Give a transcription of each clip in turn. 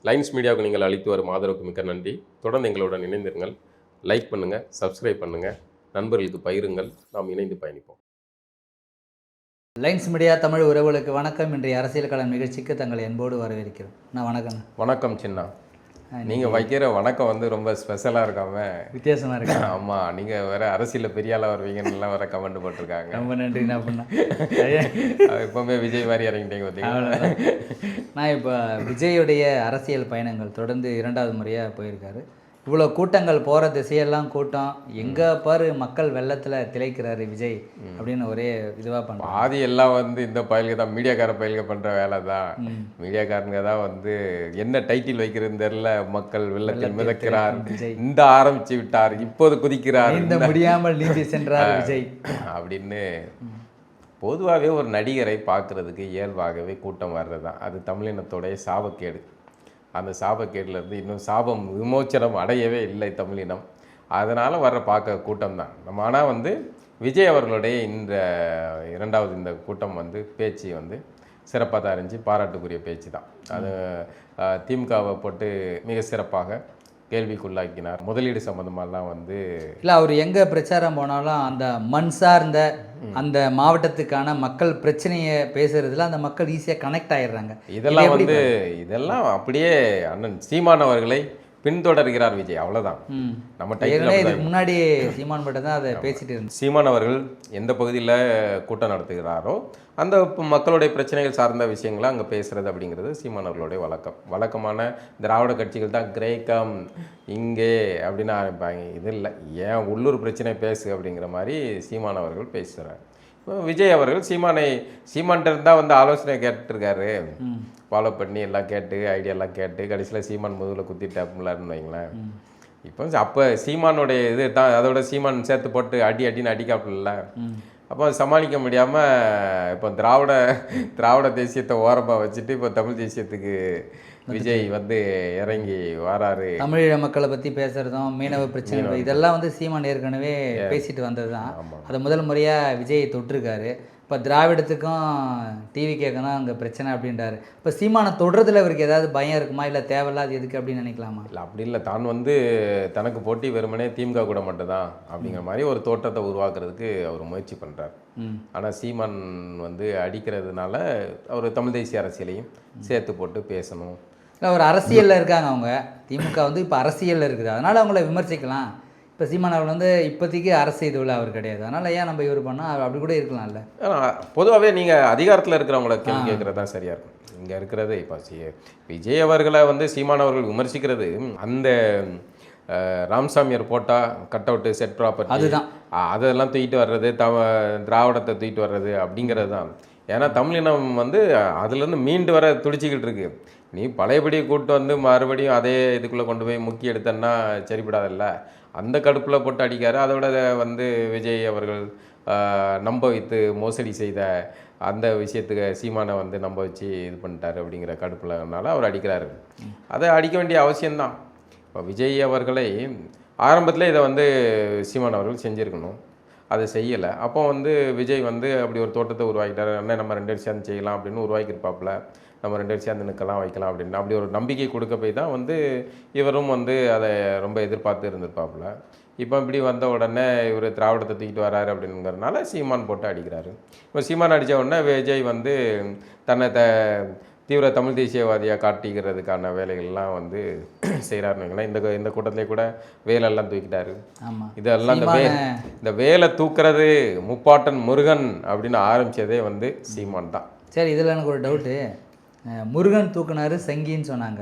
Lines மீடியாவுக்கு நீங்கள் அளித்து வரும் ஆதரவுக்கு மிக்க நன்றி. தொடர்ந்து எங்களுடன் இணைந்திருங்கள். லைக் பண்ணுங்கள், சப்ஸ்கிரைப் பண்ணுங்கள், நண்பர்களுக்கு பகிருங்கள். நாம் இணைந்து பயணிப்போம். லைன்ஸ் மீடியா தமிழ் உறவுகளுக்கு வணக்கம். இன்றைய அரசியல் களம் நிகழ்ச்சிக்கு தங்களை அன்போடு வரவேற்கிறோம். நான் வணக்கம். வணக்கம் சின்னா. நீங்கள் வைக்கிற வணக்கம் வந்து ரொம்ப ஸ்பெஷலாக இருக்காம வித்தியாசமாக இருக்கு. ஆமாம், நீங்கள் வேற அரசியலில் பெரிய ஆளாக வருவீங்கன்னு வேற கமெண்ட் போட்டிருக்காங்க. ரொம்ப நன்றி. என்ன பண்ண எப்போவுமே விஜய் மாதிரி இறங்கிட்டீங்க பார்த்தீங்களா? நான் இப்போ விஜயுடைய அரசியல் பயணங்கள் தொடர்ந்து 2வது முறையாக போயிருக்காரு. இவ்வளோ கூட்டங்கள் போகிற திசையெல்லாம் கூட்டம், எங்கே பாரு மக்கள் வெள்ளத்தில் திளைக்கிறாரு விஜய் அப்படின்னு ஒரே இதுவாக பண்ணுறோம். பாதி எல்லாம் வந்து இந்த பயலுக்கு தான், மீடியாக்கார பயலுக்கு பண்ணுற வேலை தான். மீடியாக்காரங்க தான் வந்து என்ன டைட்டில் வைக்கிறதுன்னு தெரியல, மக்கள் வெள்ளத்தில் மிதக்கிறார், இந்த ஆரம்பிச்சு விட்டார், இப்போது குதிக்கிறார், இந்த முடியாமல் நீந்தி சென்றார் விஜய் அப்படின்னு. பொதுவாகவே ஒரு நடிகரை பார்க்குறதுக்கு இயல்பாகவே கூட்டம் வர்றது தான். அது தமிழினத்தோடைய சாபக்கேடு. அந்த சாபக்கேட்டிலேருந்து இன்னும் சாபம் விமோச்சனம் அடையவே இல்லை தமிழினம். அதனால் வர்ற பார்க்க கூட்டம் தான் நம்ம. ஆனால் வந்து விஜய் அவர்களுடைய இந்த 2வது இந்த கூட்டம் வந்து பேச்சு வந்து சிறப்பாக தான் இருந்துச்சு. பாராட்டுக்குரிய பேச்சு தான் அது. திமுகவை போட்டு மிக சிறப்பாக கேள்விக்குள்ளாக்கினார். முதலீடு சம்மந்தமாலாம் வந்து இல்லை, அவர் எங்கே பிரச்சாரம் போனாலும் அந்த மண் சார்ந்த அந்த மாவட்டத்துக்கான மக்கள் பிரச்சனையை பேசுறதுல அந்த மக்கள் ஈஸியாக கனெக்ட் ஆகிடுறாங்க. இதெல்லாம் அப்படியே அண்ணன் சீமான் அவர்களை பின்தொடர்கிறார் விஜய், அவ்வளோதான். நம்ம இதுக்கு முன்னாடி சீமான் மட்டும் தான் அதை பேசிட்டு இருந்தோம். சீமான் அவர்கள் எந்த பகுதியில் கூட்டம் நடத்துகிறாரோ அந்த மக்களுடைய பிரச்சனைகள் சார்ந்த விஷயங்களை அங்கே பேசுகிறது அப்படிங்கிறது சீமான் அவர்களுடைய வழக்கமான திராவிட கட்சிகள் தான் கிரேக்கம் இங்கே அப்படின்னு ஆரம்பிப்பாங்க. இது இல்லை, ஏன் உள்ளூர் பிரச்சனை பேசு அப்படிங்கிற மாதிரி சீமான் அவர்கள் பேசுகிறார். விஜய் அவர்கள் சீமான்கிட்ட இருந்தால் வந்து ஆலோசனை கேட்டுருக்காரு, ஃபாலோ பண்ணி எல்லாம் கேட்டு ஐடியாலாம் கேட்டு கடைசியில் சீமான் முதுகில் குத்திட்டாப்புலான்னு வைங்களேன். இப்போ அப்போ சீமானுடைய இது தான், அதோட சீமான் சேர்த்து போட்டு அடின்னு அடிக்காப்புல. அப்போ சமாளிக்க முடியாமல் இப்போ திராவிட தேசியத்தை ஓரமாக வச்சுட்டு இப்போ தமிழ் தேசியத்துக்கு விஜய் வந்து இறங்கி வராரு. தமிழீழ மக்களை பற்றி பேசுகிறதும் மீனவ பிரச்சனை இதெல்லாம் வந்து சீமான் ஏற்கனவே பேசிட்டு வந்தது தான். அதை முதல் முறையாக விஜய் தொட்டிருக்காரு. இப்போ திராவிடத்துக்கும் டிவி கேட்கணும் அங்கே பிரச்சனை அப்படின்றாரு. இப்போ சீமானை தொடுறதுல இவருக்கு ஏதாவது பயம் இருக்குமா, இல்லை தேவையில்லாது எதுக்கு அப்படின்னு நினைக்கலாமா? இல்லை, அப்படி இல்லை. தான் வந்து தனக்கு போட்டி வெறுமனே திமுக கூட மட்டும்தான் அப்படிங்கிற மாதிரி ஒரு தோற்றத்தை உருவாக்குறதுக்கு அவர் முயற்சி பண்ணுறார். ஆனால் சீமான் வந்து அடிக்கிறதுனால அவர் தமிழ் தேசிய அரசியலையும் சேர்த்து போட்டு பேசணும். இல்லை, ஒரு அரசியலில் இருக்காங்க அவங்க. திமுக வந்து இப்போ அரசியலில் இருக்குது, அதனால் அவங்கள விமர்சிக்கலாம். இப்போ சீமான் அவர்கள் வந்து இப்போதைக்கு அரசு இதுவில் அவர் கிடையாது, அதனால் ஏன் நம்ம இவர் பண்ணால் அப்படி கூட இருக்கலாம்ல. பொதுவாகவே நீங்கள் அதிகாரத்தில் இருக்கிறவங்கள கேள்வி கேட்குறது தான் சரியாக இருக்கும். இங்கே இருக்கிறது இப்போ விஜய் அவர்களை வந்து சீமான் அவர்கள் விமர்சிக்கிறது அந்த ராமசாமியார் போட்டால் கட் அவுட்டு செட் ப்ராப்பர்ட்டி அதுதான், அதெல்லாம் தூக்கிட்டு வர்றது, திராவிடத்தை தூக்கிட்டு வர்றது அப்படிங்கிறது தான். ஏன்னா தமிழினம் வந்து அதுலேருந்து மீண்டு வர துடிச்சிக்கிட்டு இருக்கு. நீ பழையபடி கூப்பிட்டு வந்து மறுபடியும் அதே இதுக்குள்ளே கொண்டு போய் முக்கி எடுத்தன்னா சரிப்படாதில்ல. அந்த கடுப்பில் போட்டு அடிக்காரு. அதோட வந்து விஜய் அவர்கள் நம்ப வைத்து மோசடி செய்த அந்த விஷயத்துக்கு சீமானை வந்து நம்ப வச்சு இது பண்ணிட்டார் அப்படிங்கிற கடுப்புலனால அவர் அடிக்கிறாரு. அதை அடிக்க வேண்டிய அவசியம்தான். இப்போ விஜய் அவர்களை ஆரம்பத்தில் இதை வந்து சீமான் அவர்கள் செஞ்சுருக்கணும், அதை செய்யலை. அப்போ வந்து விஜய் வந்து அப்படி ஒரு தோட்டத்தை உருவாக்கிட்டார். அண்ணன் நம்ம 2 பேரும் சேர்ந்து செய்யலாம் அப்படின்னு உருவாக்கியிருப்பாப்புல. நம்ம 2 பேரும் சேர்ந்து நிற்கலாம் வைக்கலாம் அப்படின்னு அப்படி ஒரு நம்பிக்கை கொடுக்க போய் தான் வந்து இவரும் வந்து அதை ரொம்ப எதிர்பார்த்து இருந்திருப்பாப்புல. இப்போ இப்படி வந்த உடனே இவர் திராவிடத்தை தூக்கிட்டு வராரு அப்படிங்கிறதுனால சீமான் போட்டு அடிக்கிறாரு. இப்போ சீமான் அடித்த உடனே விஜய் வந்து தன்னை தீவிர தமிழ் தேசியவாதியாக காட்டிக்கிறதுக்கான வேலைகள்லாம் வந்து செய்கிறாருன்னு. இந்த கூட்டத்திலே கூட வேலெல்லாம் தூக்கிட்டாரு. இதெல்லாம் இந்த வேலை தூக்குறது முப்பாட்டன் முருகன் அப்படின்னு ஆரம்பித்ததே வந்து சீமான் தான். சரி, இதில் எனக்கு ஒரு டவுட்டு. முருகன் தூக்குனாரு சங்கின்னு சொன்னாங்க,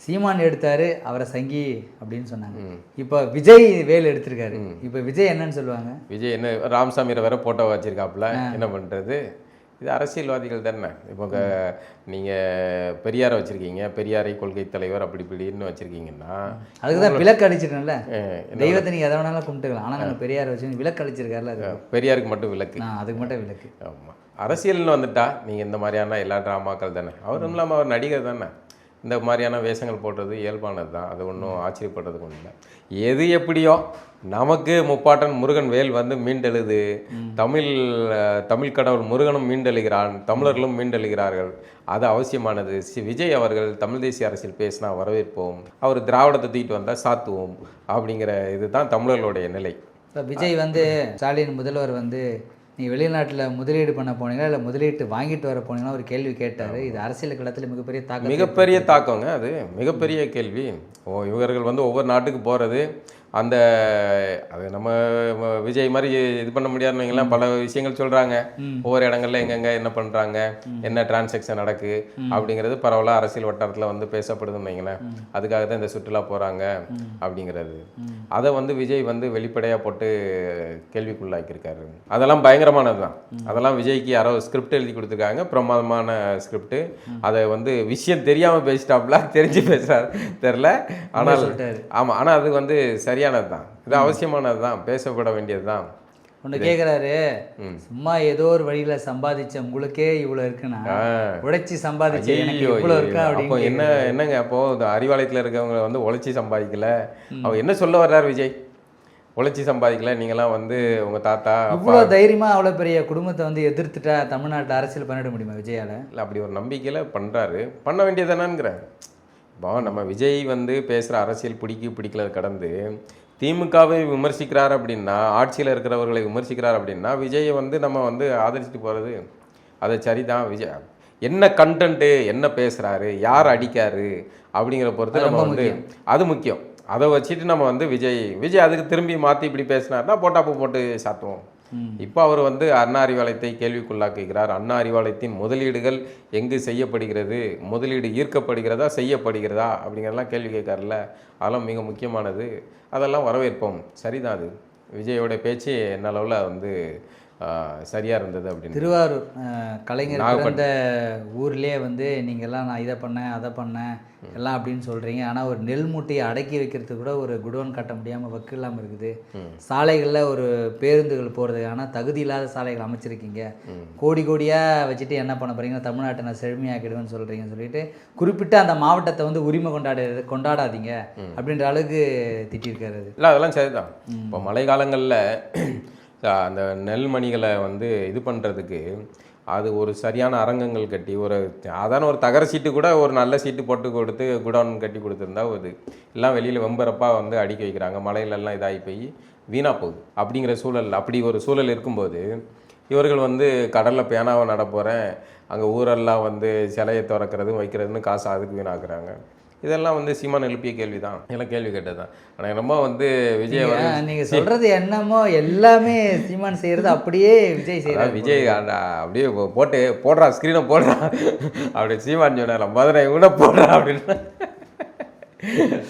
சீமான் எடுத்தாரு அவரை சங்கி அப்படின்னு சொன்னாங்க. இப்போ விஜய் வேல் எடுத்திருக்காரு. இப்போ விஜய் என்னன்னு சொல்லுவாங்க? விஜய் என்ன ராமசாமியை வேற போட்டோ வச்சிருக்காப்புல, என்ன பண்ணுறது? இது அரசியல்வாதிகள் தானே. இப்போ நீங்கள் பெரியாரை வச்சுருக்கீங்க, பெரியாரை கொள்கை தலைவர் அப்படி இப்படின்னு வச்சுருக்கீங்கன்னா அதுக்கு தான் விலக்கு அடிச்சிருக்கோம்ல. தெய்வத்தை நீங்கள் எதை வேணாலும் கும்பிட்டுக்கலாம், ஆனால் நாங்கள் பெரியாரை வச்சு விலக்கு அடிச்சிருக்காருல, அது பெரியாருக்கு மட்டும் விலக்கு, அதுக்கு மட்டும் விலக்கு. ஆமாம், அரசியல்னு வந்துட்டா நீங்கள் இந்த மாதிரியான எல்லா ட்ராமாக்கள் தானே. அவரும் இல்லாமல் அவர் நடிகர் தானே. இந்த மாதிரியான வேஷங்கள் போடுறது இயல்பானது தான். அது ஒன்றும் ஆச்சரியப்படுறதுக்கு ஒன்றும் இல்லை. எது எப்படியோ நமக்கு முப்பாட்டன் முருகன் வேல் வந்து மீண்டெழுது. தமிழ் கடவுள் முருகனும் மீண்டெழுகிறான், தமிழர்களும் மீண்டெழுகிறார்கள். அது அவசியமானது. விஜய் அவர்கள் தமிழ் தேசிய அரசியல் பேசினா வரவேற்போம், அவர் திராவிடத்தை தூக்கிட்டு வந்தால் சாத்துவோம் அப்படிங்கிற இதுதான் தமிழர்களுடைய நிலை. இப்போ விஜய் வந்து ஸ்டாலின் முதல்வர் வந்து நீ வெளிநாட்டில் முதலீடு பண்ண போனீங்களா இல்லை முதலீட்டு வாங்கிட்டு வர போனீங்களா ஒரு கேள்வி கேட்டார். இது அரசியல் களத்தில் மிகப்பெரிய தாக்கங்க. அது மிகப்பெரிய கேள்வி. இவர்கள் வந்து ஒவ்வொரு நாட்டுக்கு போகிறது, அது நம்ம விஜய் மாதிரி இது பண்ண முடியாதுன்னு பல விஷயங்கள் சொல்கிறாங்க. ஒவ்வொரு இடங்கள்ல எங்கெங்க என்ன பண்ணுறாங்க, என்ன டிரான்சாக்ஷன் நடக்கு அப்படிங்கிறது பரவலாக அரசியல் வட்டாரத்தில் வந்து பேசப்படுதுன்னு வைங்களேன். அதுக்காக தான் இந்த சுற்றுலா போகிறாங்க அப்படிங்கிறது. அதை வந்து விஜய் வந்து வெளிப்படையாக போட்டு கேள்விக்குள்ளாக்கியிருக்காரு. அதெல்லாம் பயங்கரமானது தான். அதெல்லாம் விஜய்க்கு யாரோ ஸ்கிரிப்ட் எழுதி கொடுத்துருக்காங்க, பிரமாதமான ஸ்கிரிப்ட். அதை வந்து விஷயம் தெரியாமல் பேசிட்டாப்ல, தெரிஞ்சு பேசுறாரு தெரில. ஆனால் ஆமாம், ஆனால் அது வந்து சரியானது தான். இது அவசியமானது தான், பேசப்பட வேண்டியது தான். ஒன்று கேட்குறாரு, சும்மா ஏதோ ஒரு வழியில் சம்பாதிச்ச உங்களுக்கே இவ்வளோ இருக்குன்னா உழைச்சி சம்பாதிச்ச இவ்வளோ இருக்கா அப்போ என்னங்க அப்போ அறிவாலயத்தில் இருக்கவங்க வந்து உழைச்சி சம்பாதிக்கல, அவங்க என்ன சொல்ல வர்றாரு விஜய்? உழைச்சி சம்பாதிக்கல, நீங்களாம் வந்து உங்கள் தாத்தா இவ்வளோ தைரியமாக அவ்வளோ பெரிய குடும்பத்தை வந்து எதிர்த்துட்டா தமிழ்நாட்டில் அரசியல் பண்ணிட முடியுமா விஜயால்? இல்லை, அப்படி ஒரு நம்பிக்கையில் பண்ணுறாரு, பண்ண வேண்டியதானாங்கிறேன். இப்போ நம்ம விஜய் வந்து பேசுகிற அரசியல் பிடிக்கல கடந்து திமுகவை விமர்சிக்கிறார் அப்படின்னா, ஆட்சியில் இருக்கிறவர்களை விமர்சிக்கிறார் அப்படின்னா, விஜயை வந்து நம்ம வந்து ஆதரிச்சுட்டு போகிறது அது சரிதான். விஜய் என்ன கண்டென்ட்டு, என்ன பேசுகிறாரு, யார் அடிக்காரு அப்படிங்கிற பொறுத்து நம்ம வந்து அது முக்கியம். அதை வச்சுட்டு நம்ம வந்து விஜய் அதுக்கு திரும்பி மாற்றி இப்படி பேசினார்னா போட்டாப்பு போட்டு சாத்துவோம். இப்போ அவர் வந்து அண்ணா அறிவாலயத்தை கேள்விக்குள்ளாக்குகிறார். அண்ணா அறிவாலயத்தின் முதலீடுகள் எங்கு செய்யப்படுகிறது, முதலீடு ஈர்க்கப்படுகிறதா செய்யப்படுகிறதா அப்படிங்கிறதெல்லாம் கேள்வி கேட்காருல்ல. அதெல்லாம் மிக முக்கியமானது. அதெல்லாம் வரவேற்போம். சரிதான். அது விஜயோட பேச்சு என்ன அளவில் வந்து சரியாக இருந்தது அப்படின்னு. திருவாரூர் கலைஞர் பிறந்த ஊர்லேயே வந்து நீங்கள்லாம் நான் இதை பண்ணேன் அதை பண்ணேன் எல்லாம் அப்படின்னு சொல்கிறீங்க. ஆனால் ஒரு நெல் மூட்டையை அடக்கி வைக்கிறதுக்கு கூட ஒரு குடோன் கட்ட முடியாமல் வக்கு இல்லாமல் இருக்குது. சாலைகளில் ஒரு பேருந்துகள் போகிறதுக்கான தகுதி இல்லாத சாலைகள் அமைச்சிருக்கீங்க. கோடியாக வச்சுட்டு என்ன பண்ண போகிறீங்கன்னா தமிழ்நாட்டை நான் செழுமையாக்கிடுவேன்னு சொல்கிறீங்கன்னு சொல்லிட்டு குறிப்பிட்ட அந்த மாவட்டத்தை வந்து உரிமை கொண்டாடாதீங்க அப்படின்ற அளவுக்கு திட்டிருக்காரு. இல்லை, அதெல்லாம் சரிதான். இப்போ மழை காலங்களில் அந்த நெல்மணிகளை வந்து இது பண்ணுறதுக்கு அது ஒரு சரியான அரங்கங்கள் கட்டி ஒரு அதான ஒரு தகர சீட்டு கூட ஒரு நல்ல சீட்டு போட்டு கொடுத்து குடோன் கட்டி கொடுத்துருந்தா அது எல்லாம் வெளியில் வெம்பரப்பாக வந்து அடிக்க வைக்கிறாங்க. மழையிலெல்லாம் இதாகி போய் வீணாக போகுது. அப்படிங்கிற சூழல், அப்படி ஒரு சூழல் இருக்கும்போது இவர்கள் வந்து கடலில் பேனாவை நட போகிறேன், அங்கே ஊரெல்லாம் வந்து சிலையை திறக்கிறதும் வைக்கிறதுன்னு காசு அதுக்கு வீணாக்குறாங்க. இதெல்லாம் வந்து சீமான் எழுப்பிய கேள்வி தான், எல்லாம் கேள்வி கேட்டது தான். ஆனால் என்னமோ வந்து விஜய் நீங்கள் சொல்கிறது என்னமோ எல்லாமே சீமான் செய்கிறது அப்படியே விஜய் செய்கிறார். விஜய் அப்படியே போடுறா ஸ்க்ரீனை போடுறா அப்படி சீமான் சொன்னார், மதுரை இவனை போடுறா அப்படின்னு.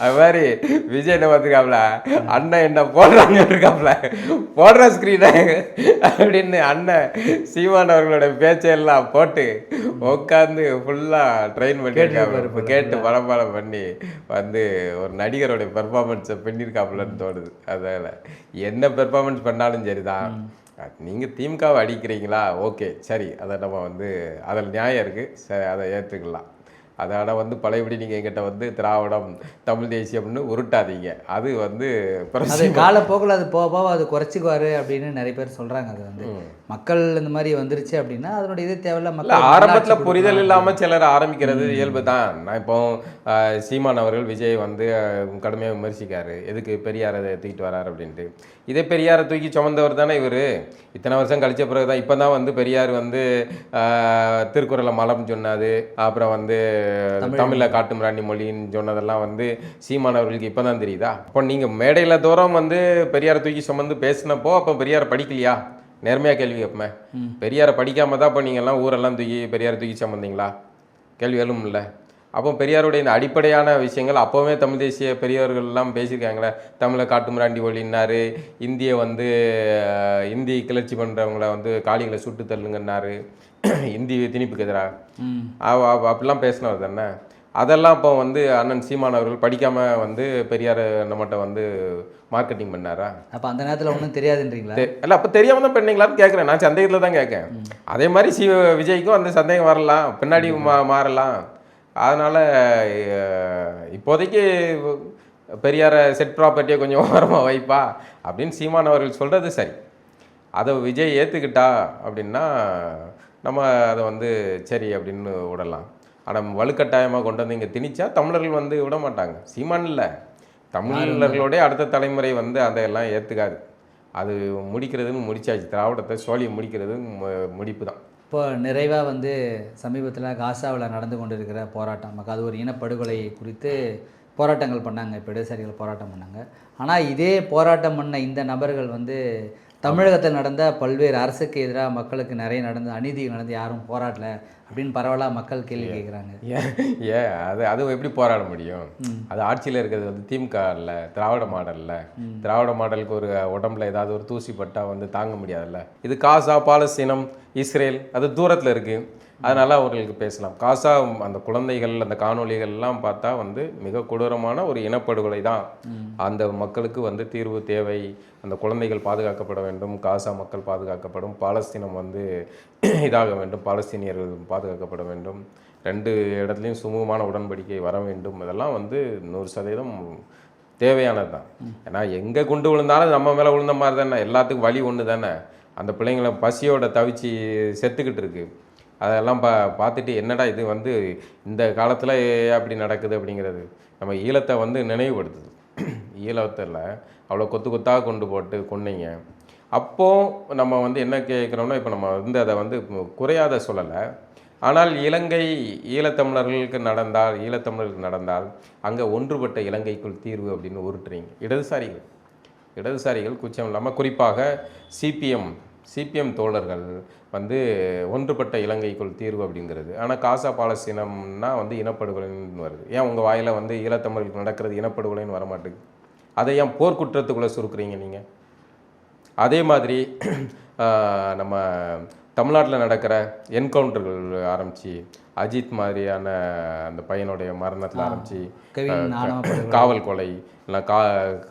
அது மாதிரி விஜய் என்ன பார்த்துருக்காப்ல, அண்ணன் என்ன போடுறாங்க இருக்காப்ல, போடுற ஸ்க்ரீனை அப்படின்னு அண்ணன் சீமான் அவர்களோட பேச்சையெல்லாம் போட்டு உட்காந்து ஃபுல்லாக ட்ரெயின் பண்ணியிருக்காப்புல. கேட்டு பரம்பரம் பண்ணி வந்து ஒரு நடிகருடைய பெர்ஃபார்மன்ஸை பண்ணியிருக்காப்புலன்னு தோணுது. அதனால் என்ன பெர்ஃபார்மன்ஸ் பண்ணாலும் சரிதான். நீங்கள் திமுகவை அடிக்கிறீங்களா, ஓகே சரி, அதை நம்ம வந்து அதில் நியாயம் இருக்குது, சரி அதை ஏற்றுக்கலாம். அதனால் வந்து பழையபடி நீங்கள் எங்கிட்ட வந்து திராவிடம் தமிழ் தேசியம்னு உருட்டாதீங்க. அது வந்து காலப்போக்கில் அது போக போக அது குறைச்சிக்குவார் அப்படின்னு நிறைய பேர் சொல்கிறாங்க. அது வந்து மக்கள் இந்த மாதிரி வந்துருச்சு அப்படின்னா அதனுடைய இது தேவையில்ல. மக்கள் ஆரம்பத்தில் புரிதல் இல்லாமல் சிலர் ஆரம்பிக்கிறது இயல்பு தான். நான் இப்போ சீமான் அவர்கள் விஜய் வந்து கடுமையாக விமர்சிக்காரு, எதுக்கு பெரியாரை தூக்கிட்டு வராரு அப்படின்ட்டு. இதே பெரியாரை தூக்கி சுமந்தவர் தானே இவர். இத்தனை வருஷம் கழிச்ச பிறகு தான் இப்போ தான் வந்து பெரியார் வந்து திருக்குறளை மலம் சொன்னாது, அப்புறம் வந்து தமிழில் காட்டுமிராண்டி மொழின்னு சொன்னதெல்லாம் வந்து சீமான் அவர்களுக்கு இப்போ தான் தெரியுதா? அப்போ நீங்கள் மேடையில் தூரம் வந்து பெரியாரை தூக்கி சுமந்து பேசினப்போ அப்போ பெரியாரை படிக்கலையா? நேர்மையாக கேள்வி கேட்பேன். பெரியாரை படிக்காம தான் இப்போ நீங்கள்லாம் ஊரெல்லாம் பெரியாரை தூக்கி சுமந்தீங்களா? கேள்வி எழும் இல்லை. அப்போ பெரியாருடைய இந்த அடிப்படையான விஷயங்கள் அப்போவே தமிழ் தேசிய பெரியவர்கள்லாம் பேசியிருக்காங்களே. தமிழை காட்டுமிராண்டி ஒழின்னாரு, இந்தியை வந்து இந்தி கிளர்ச்சி பண்ணுறவங்கள வந்து காளிகளை சுட்டு தள்ளுங்கன்னாரு, இந்தி திணிப்புக்கு எதிராக அப்படிலாம் பேசினவர் தானே. அதெல்லாம் இப்போ வந்து அண்ணன் சீமான் அவர்கள் படிக்காமல் வந்து பெரியார் நம்மகிட்ட வந்து மார்க்கெட்டிங் பண்ணாரா? அப்போ அந்த நேரத்தில் ஒன்றும் தெரியாதுன்றீங்களா? இல்லை, அப்போ தெரியாமல் தான் பண்ணீங்களான்னு கேட்குறேன். நான் சந்தேகத்தில் தான் கேட்கேன். அதே மாதிரி விஜய்க்கும் அந்த சந்தேகம் வரலாம், பின்னாடி மாறலாம். அதனால் இப்போதைக்கு பெரியாரை செட் ப்ராப்பர்ட்டியை கொஞ்சம் ஓரமாக வைப்பா அப்படின்னு சீமான் அவர்கள் சொல்கிறது சரி. அதை விஜய் ஏற்றுக்கிட்டா அப்படின்னா நம்ம அதை வந்து சரி அப்படின்னு விடலாம். ஆனால் வலுக்கட்டாயமாக கொண்டு வந்து இங்கே திணிச்சா தமிழர்கள் வந்து விட மாட்டாங்க. சீமான் இல்லை, தமிழர்களுடைய அடுத்த தலைமுறை வந்து அதையெல்லாம் ஏற்றுக்காது. அது முடிக்கிறதுன்னு முடிச்சாச்சு. திராவிடத்தை சோழியை முடிக்கிறது முடிப்பு தான். இப்போ நிறைவாக வந்து சமீபத்தில் காசாவில் நடந்து கொண்டிருக்கிற போராட்டம், அது ஒரு இனப்படுகொலை குறித்து போராட்டங்கள் பண்ணாங்க, இப்போ இடதுசாரிகள் போராட்டம் பண்ணாங்க. ஆனால் இதே போராட்டம் பண்ண இந்த நபர்கள் வந்து தமிழகத்தில் நடந்த பல்வேறு அரசுக்கு எதிராக மக்களுக்கு நிறைய நடந்த அநீதிகள் நடந்து யாரும் போராடல அப்படின்னு பரவலாக மக்கள் கேள்வி கேட்குறாங்க. அது எப்படி போராட முடியும்? அது ஆட்சியில் இருக்கிறது வந்து திமுக இல்லை, திராவிட மாடலில். திராவிட மாடலுக்கு ஒரு உடம்புல ஏதாவது ஒரு தூசி பட்டால் வந்து தாங்க முடியாதுல்ல. இது காசா, பாலஸ்தீனம், இஸ்ரேல், அது தூரத்தில் இருக்குது. அதனால் அவர்களுக்கு பேசலாம். காசா அந்த குழந்தைகள் அந்த காணொலிகள்லாம் பார்த்தா வந்து மிக கொடூரமான ஒரு இனப்படுகொலை தான். அந்த மக்களுக்கு வந்து தீர்வு தேவை. அந்த குழந்தைகள் பாதுகாக்கப்பட வேண்டும், காசா மக்கள் பாதுகாக்கப்படும், பாலஸ்தீனம் வந்து இதாக வேண்டும், பாலஸ்தீனியர்கள் பாதுகாக்கப்பட வேண்டும், 2 இடத்துலையும் சுமூகமான உடன்படிக்கை வர வேண்டும். இதெல்லாம் வந்து 100% தேவையானது தான். ஏன்னா எங்கே குண்டு விழுந்தாலும் நம்ம மேலே விழுந்த மாதிரி தானே, எல்லாத்துக்கும் வழி ஒன்று தானே. அந்த பிள்ளைங்களை பசியோட தவிச்சு செத்துக்கிட்டு இருக்கு. அதெல்லாம் பார்த்துட்டு என்னடா இது வந்து இந்த காலத்தில் அப்படி நடக்குது அப்படிங்கிறது நம்ம ஈழத்தை வந்து நினைவுபடுத்துது. ஈழத்தில் அவ்வளோ கொத்து கொத்தாக கொண்டு போட்டு கொன்னீங்க. அப்போது நம்ம வந்து என்ன கேட்குறோம்னா, இப்போ நம்ம வந்து அதை வந்து குறையாத சொல்லலை. ஆனால் ஈழத்தமிழர்களுக்கு நடந்தால் அங்கே ஒன்றுபட்ட இலங்கைக்குள் தீர்வு அப்படின்னு உருட்டுறீங்க இடதுசாரிகள் குச்சம் இல்லாமல். குறிப்பாக சிபிஎம் தோழர்கள் வந்து ஒன்றுபட்ட இலங்கைக்குள் தீர்வு அப்படிங்கிறது. ஆனால் காசா பாலஸ்தீனம்னா வந்து இனப்படுகொலைன்னு வருது. ஏன் உங்கள் வாயில் வந்து ஈழத்தமிழர்களுக்கு நடக்கிறது இனப்படுகொலைன்னு வரமாட்டேங்குது? அதை ஏன் போர்க்குற்றத்துக்குள்ளே சுருக்குறீங்க நீங்கள்? அதே மாதிரி நம்ம தமிழ்நாட்டில் நடக்கிற என்கவுண்டர்கள் ஆரம்பித்து, அஜித் மாதிரியான அந்த பையனுடைய மரணத்தில் ஆரம்பித்து, காவல் கொலை, இல்லை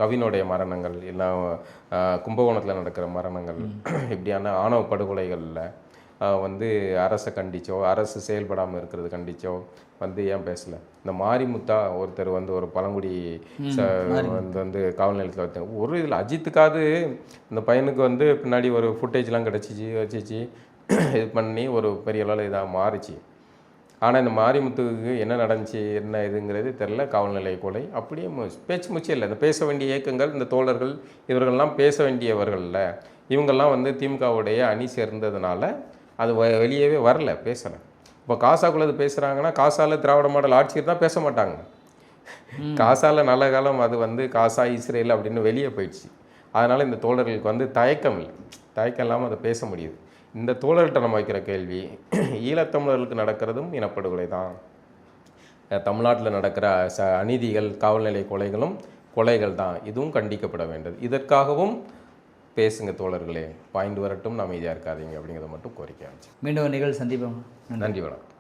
கவினுடைய மரணங்கள், இல்லை கும்பகோணத்தில் நடக்கிற மரணங்கள், இப்படியான ஆணவ படுகொலைகளில் வந்து அரசை கண்டிச்சோ, அரசு செயல்படாமல் இருக்கிறது கண்டிச்சோ வந்து ஏன் பேசலை? இந்த மாரிமுத்தா ஒருத்தர் வந்து ஒரு பழங்குடி வந்து காவல் நிலையத்தில் வச்சாங்க. ஒரு இதில் அஜித்துக்காவது இந்த பையனுக்கு வந்து பின்னாடி ஒரு ஃபுட்டேஜ்லாம் வச்சிச்சு இது பண்ணி ஒரு பெரிய அளவில் இதாக மாறிச்சு. ஆனால் இந்த மாரிமுத்துவுக்கு என்ன நடந்துச்சு, என்ன இதுங்கிறது தெரில. காவல் நிலைய கொலை அப்படியே பேச்சு மூச்சே இல்லை. இந்த பேச வேண்டிய இயக்கங்கள், இந்த தோழர்கள், இவர்கள்லாம் பேச வேண்டியவர்களில் இவங்கெல்லாம் வந்து திமுகவுடைய அணி சேர்ந்ததுனால அது வெளியவே வரல, பேசலை. இப்போ காசாக்குள்ளது பேசுகிறாங்கன்னா, காசாவில் திராவிட மாடல் ஆட்சியர் தான் பேச மாட்டாங்க. காசாவில் நல்ல காலம் அது வந்து காசா இஸ்ரேல் அப்படின்னு வெளியே போயிடுச்சு. அதனால் இந்த தோழர்களுக்கு வந்து தயக்கம் இல்லாமல் அதை பேச முடியுது. இந்த தோழர்கிட்ட நம்ம வைக்கிற கேள்வி, ஈழத்தமிழர்களுக்கு நடக்கிறதும் இனப்படுகொலை தான். தமிழ்நாட்டில் நடக்கிற அநீதிகள், காவல்நிலை கொலைகள் தான். இதுவும் கண்டிக்கப்பட வேண்டியது. இதற்காகவும் பேசுங்க தோழர்களே, பாயிண்ட் வரட்டும், அமைதியாக இருக்காதீங்க அப்படிங்கிறத மட்டும் கோரிக்கை. மீண்டும் நிகழ்ச்சி சந்திப்போம். நன்றி வணக்கம்.